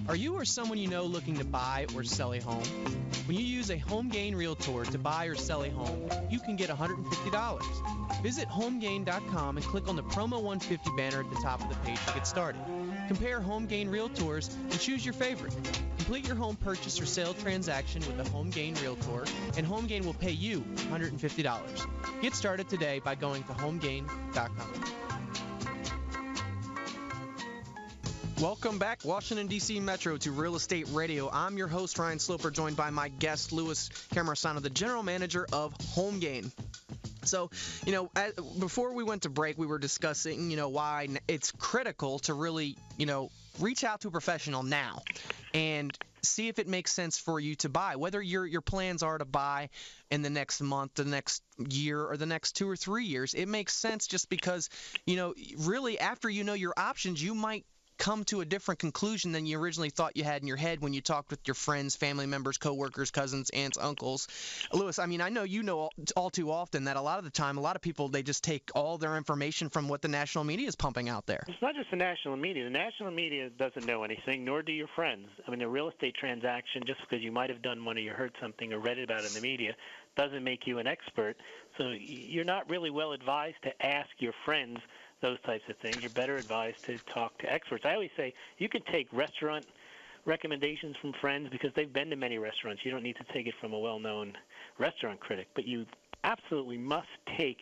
Are you or someone you know looking to buy or sell a home? When you use a HomeGain Realtor to buy or sell a home, you can get $150. Visit HomeGain.com and click on the Promo 150 banner at the top of the page to get started. Compare HomeGain Realtors and choose your favorite. Complete your home purchase or sale transaction with a HomeGain Realtor, and HomeGain will pay you $150. Get started today by going to HomeGain.com. Welcome back, Washington, D.C. Metro, to Real Estate Radio. I'm your host, Ryan Sloper, joined by my guest, Louis Cammarosano, the general manager of HomeGain. So, before we went to break, we were discussing, why it's critical to really, reach out to a professional now and see if it makes sense for you to buy. Whether your plans are to buy in the next month, the next year, or the next 2 or 3 years, it makes sense just because, really after you know your options, you might come to a different conclusion than you originally thought you had in your head when you talked with your friends, family members, coworkers, cousins, aunts, uncles. Louis, I know all too often that a lot of the time, a lot of people, they just take all their information from what the national media is pumping out there. It's not just the national media. The national media doesn't know anything, nor do your friends. A real estate transaction, just because you might have done one or you heard something or read about it in the media, doesn't make you an expert. So you're not really well advised to ask your friends those types of things. You're better advised to talk to experts. I always say you can take restaurant recommendations from friends because they've been to many restaurants. You don't need to take it from a well-known restaurant critic, but you absolutely must take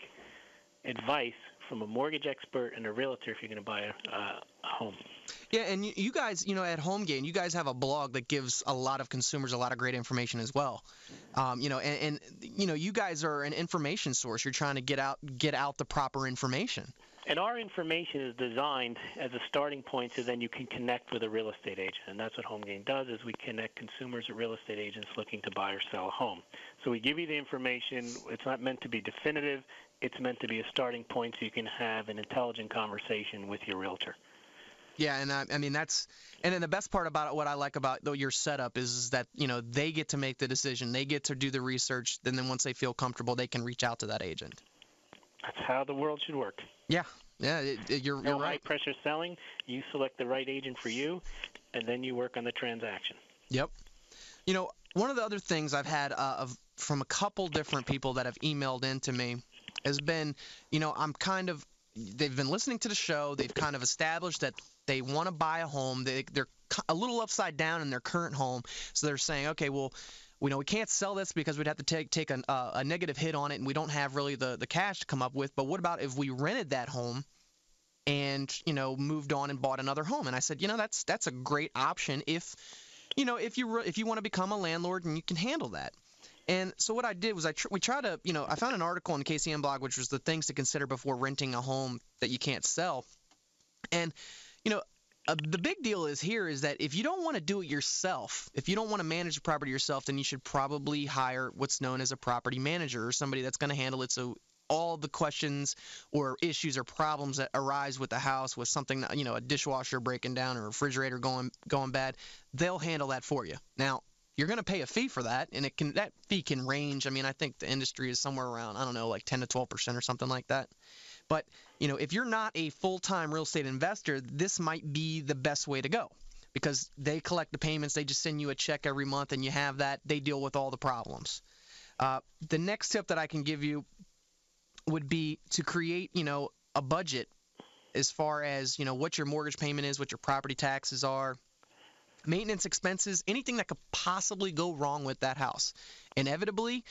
advice from a mortgage expert and a realtor if you're going to buy a home. Yeah, and you guys, at HomeGain, you guys have a blog that gives a lot of consumers a lot of great information as well. You guys are an information source. You're trying to get out the proper information. And our information is designed as a starting point so then you can connect with a real estate agent. And that's what HomeGain does, is we connect consumers with real estate agents looking to buy or sell a home. So we give you the information. It's not meant to be definitive. It's meant to be a starting point so you can have an intelligent conversation with your realtor. Yeah, and and then the best part about it, what I like about your setup is that, they get to make the decision. They get to do the research. And then once they feel comfortable, they can reach out to that agent. That's how the world should work. Yeah, you're right. High-pressure selling. You select the right agent for you, and then you work on the transaction. Yep. One of the other things I've had from a couple different people that have emailed into me has been, they've been listening to the show. They've kind of established that they want to buy a home. They're a little upside down in their current home, so they're saying, okay, well, we can't sell this because we'd have to take a negative hit on it, and we don't have really the cash to come up with. But what about if we rented that home and, moved on and bought another home? And I said, that's a great option if you want to become a landlord and you can handle that. And so what I did was I found an article on the KCM blog, which was the things to consider before renting a home that you can't sell. And, the big deal is that if you don't want to do it yourself, if you don't want to manage the property yourself, then you should probably hire what's known as a property manager or somebody that's going to handle it. So all the questions or issues or problems that arise with the house, with something, a dishwasher breaking down or a refrigerator going bad, they'll handle that for you. Now, you're going to pay a fee for that, and that fee can range. I think the industry is somewhere around, 10 to 12% or something like that. But, if you're not a full-time real estate investor, this might be the best way to go because they collect the payments. They just send you a check every month, and you have that. They deal with all the problems. The next tip that I can give you would be to create, a budget as far as, what your mortgage payment is, what your property taxes are, maintenance expenses, anything that could possibly go wrong with that house. Inevitably,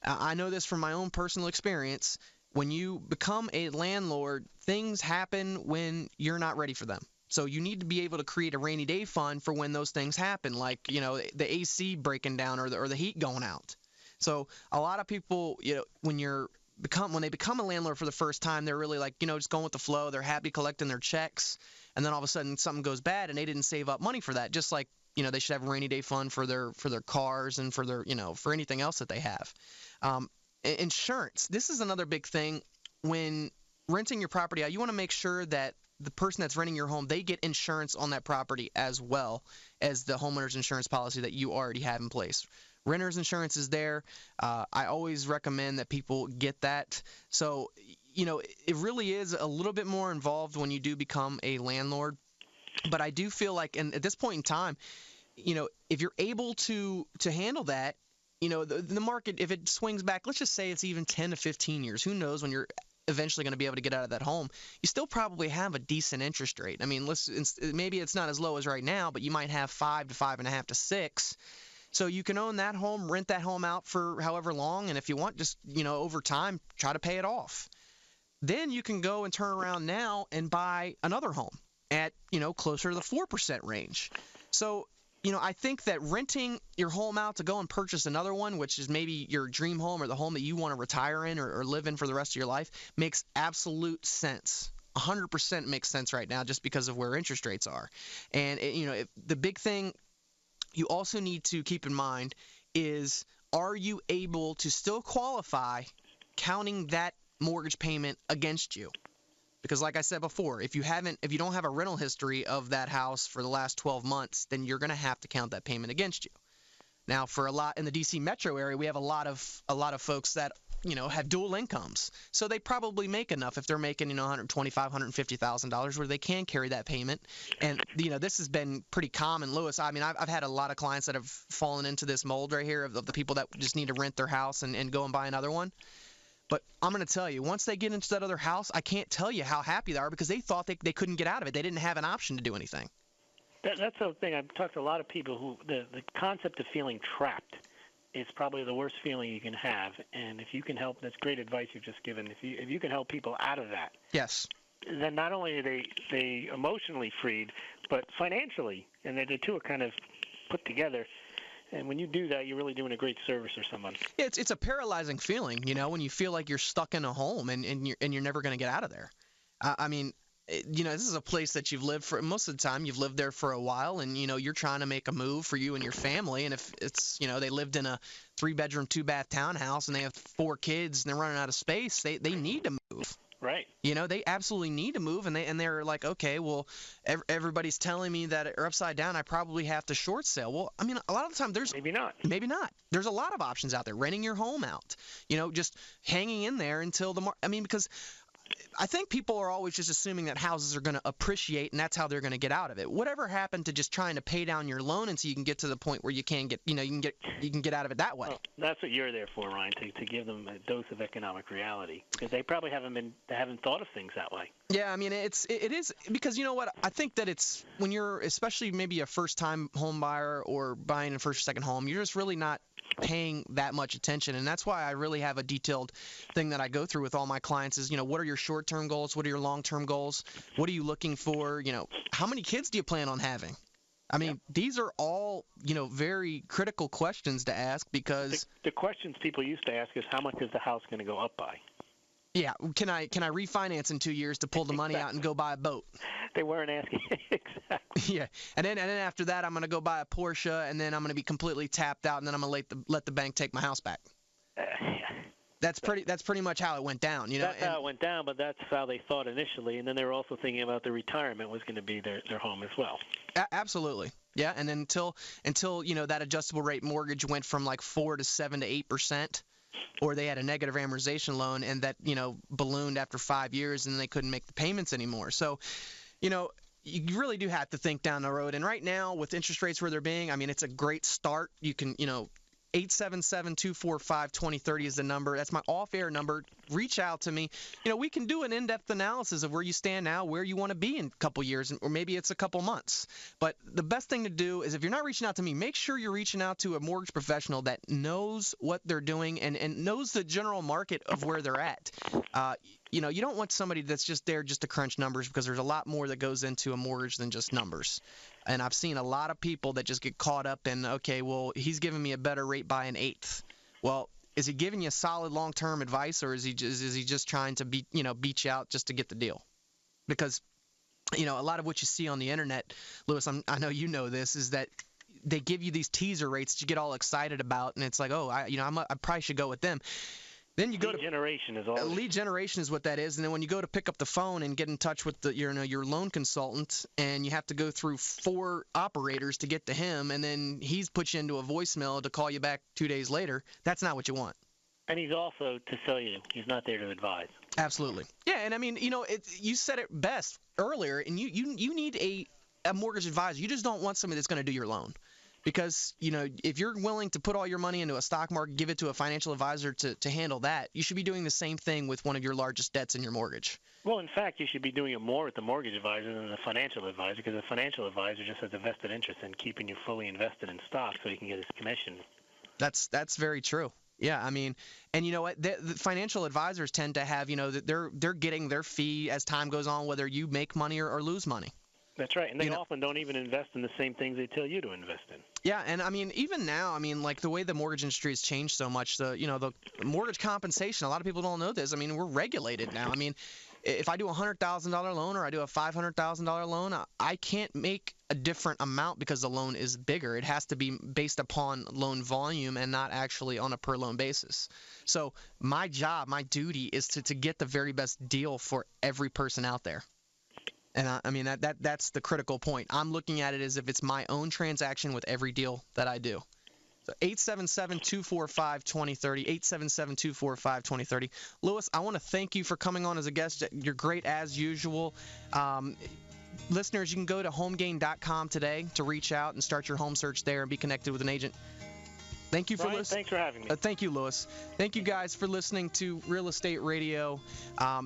I know this from my own personal experience, when you become a landlord, things happen when you're not ready for them. So you need to be able to create a rainy day fund for when those things happen, like, the AC breaking down or the heat going out. So a lot of people, when they become a landlord for the first time, they're really like, just going with the flow. They're happy collecting their checks. And then all of a sudden something goes bad and they didn't save up money for that. Just like, they should have a rainy day fund for their cars and for their, for anything else that they have. Insurance. This is another big thing. When renting your property out, you want to make sure that the person that's renting your home, they get insurance on that property as well as the homeowner's insurance policy that you already have in place. Renter's insurance is there. I always recommend that people get that. So, it really is a little bit more involved when you do become a landlord. But I do feel like, and at this point in time, if you're able to handle that, the market, if it swings back, let's just say it's even 10 to 15 years, who knows when you're eventually going to be able to get out of that home, you still probably have a decent interest rate. I mean, maybe it's not as low as right now, but you might have 5 to 5.5 to 6. So you can own that home, rent that home out for however long, and if you want, just, over time, try to pay it off. Then you can go and turn around now and buy another home at, closer to the 4% range. So, I think that renting your home out to go and purchase another one, which is maybe your dream home or the home that you want to retire in or live in for the rest of your life, makes absolute sense. 100% makes sense right now just because of where interest rates are. And, the big thing you also need to keep in mind is, are you able to still qualify counting that mortgage payment against you? Because like I said before, if you don't have a rental history of that house for the last 12 months, then you're going to have to count that payment against you. Now, for a lot in the DC metro area, we have a lot of folks that, have dual incomes. So they probably make enough if they're making, $125,000, $150,000 where they can carry that payment. And, this has been pretty common, Lewis. I mean, I've had a lot of clients that have fallen into this mold right here of the people that just need to rent their house and go and buy another one. But I'm going to tell you, once they get into that other house, I can't tell you how happy they are because they thought they couldn't get out of it. They didn't have an option to do anything. That's the thing. I've talked to a lot of people who the concept of feeling trapped is probably the worst feeling you can have. And if you can help, that's great advice you've just given. If you can help people out of that, yes, then not only are they emotionally freed, but financially, and the two are kind of put together. And when you do that, you're really doing a great service for someone. Yeah, it's a paralyzing feeling, when you feel like you're stuck in a home and you're never going to get out of there. I mean, this is a place that you've lived for most of the time. You've lived there for a while, and you're trying to make a move for you and your family. And if it's they lived in a 3-bedroom, 2-bath townhouse and they have 4 kids and they're running out of space, they need to move. Right. They absolutely need to move, and they're like, okay, well, everybody's telling me that are upside down, I probably have to short sale. Well, I mean, a lot of the time there's maybe not. There's a lot of options out there. Renting your home out, just hanging in there until because I think people are always just assuming that houses are going to appreciate and that's how they're going to get out of it. Whatever happened to just trying to pay down your loan until you can get to the point where you can get, you can get out of it that way. Well, that's what you're there for, Ryan, to give them a dose of economic reality, because they probably haven't thought of things that way. Yeah, I mean, it is because you know what? I think that it's when you're especially maybe a first-time home buyer or buying a first or second home, you're just really not paying that much attention, and that's why I really have a detailed thing that I go through with all my clients is, what are your short-term goals? What are your long-term goals? What are you looking for? How many kids do you plan on having? I mean, These are all, very critical questions to ask because the questions people used to ask is how much is the house going to go up by? Yeah, can I refinance in 2 years to pull the money out and go buy a boat? They weren't asking exactly. Yeah, and then after that, I'm going to go buy a Porsche, and then I'm going to be completely tapped out, and then I'm going to let the bank take my house back. Yeah. That's pretty much how it went down. That's how it went down, but that's how they thought initially, and then they were also thinking about the retirement was going to be their home as well. Absolutely. Yeah, and then until that adjustable rate mortgage went from like 4 to 7 to 8%. Or they had a negative amortization loan and that, ballooned after 5 years and they couldn't make the payments anymore. So, you really do have to think down the road. And right now with interest rates where they're being, I mean, it's a great start. You can, 877-245-2030 is the number. That's my off-air number. Reach out to me. We can do an in-depth analysis of where you stand now, where you want to be in a couple years, or maybe it's a couple months. But the best thing to do is if you're not reaching out to me, make sure you're reaching out to a mortgage professional that knows what they're doing and knows the general market of where they're at. You don't want somebody that's just there just to crunch numbers because there's a lot more that goes into a mortgage than just numbers. And I've seen a lot of people that just get caught up in, okay, well, he's giving me a better rate by an eighth. Well, is he giving you solid long-term advice, or is he just trying to beat you out just to get the deal? Because, a lot of what you see on the internet, Lewis, I know you know this, is that they give you these teaser rates that you get all excited about, and it's like, oh, I probably should go with them. Then you go lead generation is all. Lead generation is what that is, and then when you go to pick up the phone and get in touch with your loan consultant, and you have to go through 4 operators to get to him, and then he's put you into a voicemail to call you back 2 days later. That's not what you want. And he's also to sell you. He's not there to advise. Absolutely. Yeah, and I mean, you said it best earlier, and you need a mortgage advisor. You just don't want somebody that's going to do your loan. Because, if you're willing to put all your money into a stock market, give it to a financial advisor to handle that, you should be doing the same thing with one of your largest debts in your mortgage. Well, in fact, you should be doing it more with the mortgage advisor than the financial advisor, because the financial advisor just has a vested interest in keeping you fully invested in stock so he can get his commission. That's very true. Yeah, I mean, and you know what? The financial advisors tend to have, they're getting their fee as time goes on, whether you make money or lose money. That's right, and they often don't even invest in the same things they tell you to invest in. Yeah, and I mean, even now, like the way the mortgage industry has changed so much, the mortgage compensation, a lot of people don't know this. I mean, we're regulated now. I mean, if I do a $100,000 loan or I do a $500,000 loan, I can't make a different amount because the loan is bigger. It has to be based upon loan volume and not actually on a per loan basis. So my job, my duty is to get the very best deal for every person out there. And I mean, that's the critical point. I'm looking at it as if it's my own transaction with every deal that I do. So 877-245-2030, 877-245-2030. Lewis, I want to thank you for coming on as a guest. You're great as usual. Listeners, you can go to homegain.com today to reach out and start your home search there and be connected with an agent. Thank you for listening. Thanks for having me. Thank you, Lewis. Thank you guys for listening to Real Estate Radio.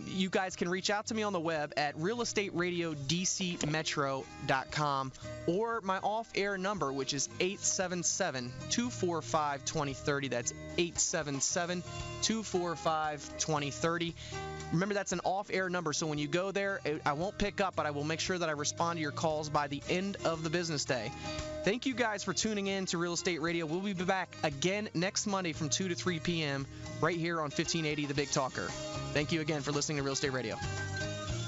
You guys can reach out to me on the web at realestateradio.dcmetro.com or my off-air number, which is 877-245-2030. That's 877-245-2030. Remember, that's an off-air number, so when you go there, I won't pick up, but I will make sure that I respond to your calls by the end of the business day. Thank you guys for tuning in to Real Estate Radio. We'll be back again next Monday from 2 to 3 p.m. right here on 1580 The Big Talker. Thank you again for listening to Real Estate Radio.